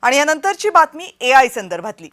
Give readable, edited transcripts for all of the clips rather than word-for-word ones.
आणि यानंतरची बातमी AI संदर्भातली।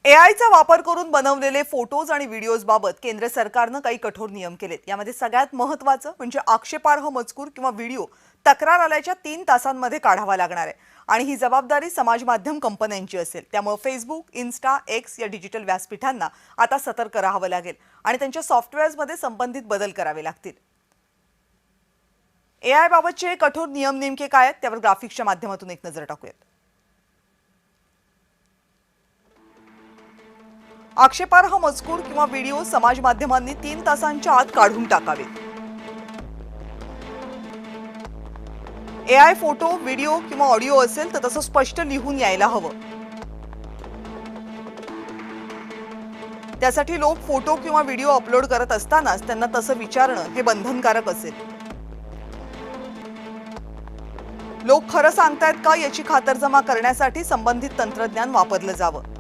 AIचा वापर करून बनवलेले फोटोज आणि व्हिडिओज बाबत केंद्र सरकारने काही कठोर नियम केलेत। यामध्ये सगळ्यात महत्त्वाचं म्हणजे आक्षेपार्ह मजकूर किंवा व्हिडिओ तक्रार आल्याच्या 3 तासांमध्ये काढावा लागणार आहे आणि ही जबाबदारी समाज माध्यम कंपन्यांची असेल। त्यामुळे फेसबुक, इन्स्टा, एक्स या डिजिटल व्यासपीठांना आता सतर्क राहावं लागेल आणि त्यांच्या सॉफ्टवेअर्समध्ये संबंधित बदल करावे लागतील। AI बाबतचे कठोर नियम नेमके काय आहेत त्यावर ग्राफिक्सच्या माध्यमातून एक नजर टाकूयात। आक्षेपार्ह मजकूर किंवा व्हिडिओ समाज माध्यमांनी 3 तासांच्या आत काढून टाकावे। AI फोटो, व्हिडिओ किंवा ऑडिओ असेल तर तसं स्पष्ट लिहून यायला हवं। त्यासाठी लोक फोटो किंवा व्हिडिओ अपलोड करत असतानाच त्यांना तसं विचारणं हे बंधनकारक असेल। लोक खरं सांगतायत का याची खातरजमा करण्यासाठी संबंधित तंत्रज्ञान वापरलं जावं।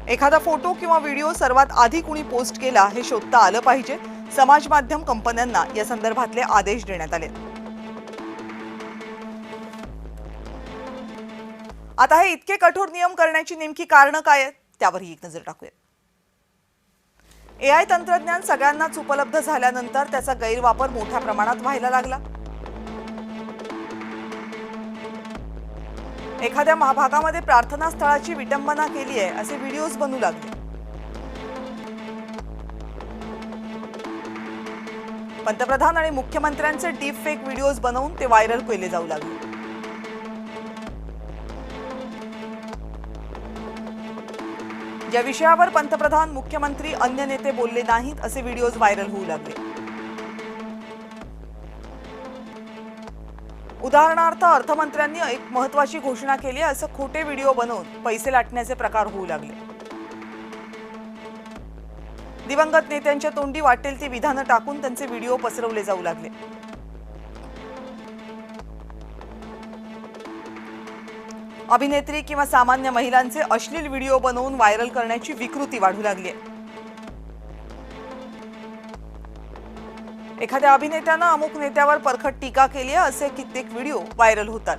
एखादा फोटो किंवा व्हिडिओ सर्वात आधी कुणी पोस्ट केला हे शोधता आलं पाहिजे। समाज माध्यम कंपन्यांना या संदर्भातले आदेश देण्यात आले। आता हे इतके कठोर नियम करण्याची नेमकी कारणं काय आहेत त्यावरही एक नजर टाकूया। AI तंत्रज्ञान सगळ्यांनाच उपलब्ध झाल्यानंतर त्याचा गैरवापर मोठ्या प्रमाणात व्हायला लागला। एखाद्या भागामध्ये प्रार्थना स्थळाची विटंबना केली आहे असे व्हिडिओज बनू लागले। पंतप्रधान आणि मुख्यमंत्र्यांचे डीप फेक व्हिडिओज बनवून ते व्हायरल केले जाऊ लागले। ज्या विषयावर पंतप्रधान, मुख्यमंत्री, अन्य नेते बोलले नाहीत असे व्हिडिओज व्हायरल होऊ लागले। उदाहरणार्थ अर्थमंत्र्यांनी एक महत्त्वाची घोषणा केली असं खोटे व्हिडिओ बनवून पैसे लाटण्याचे प्रकार होऊ लागले। दिवंगत नेत्यांच्या तोंडी वाटेल ती विधानं टाकून त्यांचे व्हिडिओ पसरवले जाऊ लागले। अभिनेत्री किंवा सामान्य महिलांचे अश्लील व्हिडिओ बनवून व्हायरल करण्याची विकृती वाढू लागली आहे। एखाद्या अभिनेत्यानं अमुक नेत्यावर परखड टीका केली आहे असे कित्येक व्हिडिओ व्हायरल होतात।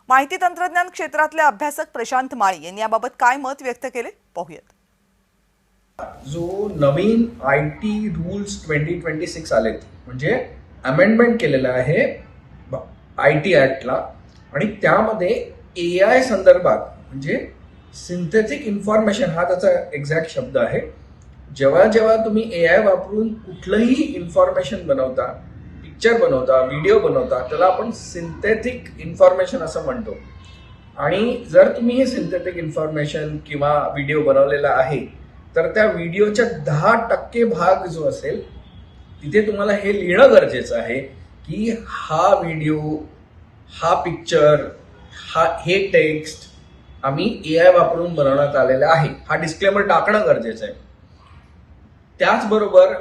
माहिती तंत्रज्ञान क्षेत्रातले अभ्यासक प्रशांत माळी यांनी याबाबत काय मत व्यक्त केले पाहूयात। जो नवीन IT रूल्स 2026 आलेत म्हणजे अमेंडमेंट केलेलं आहे IT ऍक्टला आणि त्यामध्ये AI संदर्भात म्हणजे सिंथेटिक इन्फॉर्मेशन हा त्याचा एक्झॅक्ट शब्द आहे। जेव्हा जेव्हा तुम्ही AI वापरून कुठलंही इन्फॉर्मेशन बनवता, पिक्चर बनवता, व्हिडिओ बनवता त्याला आपण सिंथेटिक इन्फॉर्मेशन असं म्हणतो। आणि जर तुम्ही हे सिंथेटिक इन्फॉर्मेशन किंवा व्हिडिओ बनवलेला आहे तर त्या व्हिडिओच्या 10% भाग जो असेल तिथे तुम्हाला हे लिहिणं गरजेचं आहे की हा व्हिडिओ, हा पिक्चर, हे टेक्स्ट आम्ही AI वापरून बनवण्यात आलेला आहे। हा डिस्क्लेमर टाकणं गरजेचं आहे। त्याचबरोबर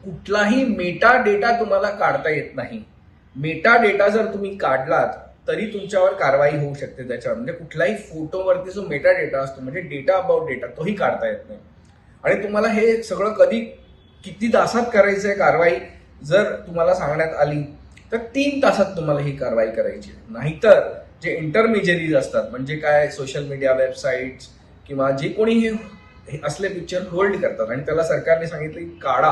कुठलाही मेटा डेटा तुम्हाला काढता येत नाही। मेटा डेटा जर तुम्ही काढलात तरी तुमच्यावर कारवाई होऊ शकते त्याच्यावर। म्हणजे कुठलाही फोटोवरती जो मेटा डेटा असतो म्हणजे डेटा अबाउट डेटा तोही काढता येत नाही। आणि तुम्हाला हे सगळं कधी किती तासात करायचं आहे कारवाई जर तुम्हाला सांगण्यात आली तर 3 तासात तुम्हाला ही कारवाई करायची। नाहीतर जे इंटरमिजियरीज असतात म्हणजे काय सोशल मीडिया, वेबसाईट्स किंवा जे कोणी हे असले पिक्चर होल्ड करतात आणि त्याला सरकारने सांगितलं की काढा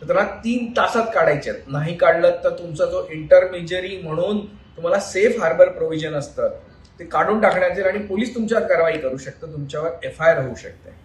तर त्यांना 3 तासात काढायचे आहेत। नाही काढलं तर तुमचा जो इंटरमिजियरी म्हणून तुम्हाला सेफ हार्बर प्रोव्हिजन असतं ते काढून टाकण्याचे आणि पोलीस तुमच्यावर कारवाई करू शकतात, तुमच्यावर FIR होऊ शकते।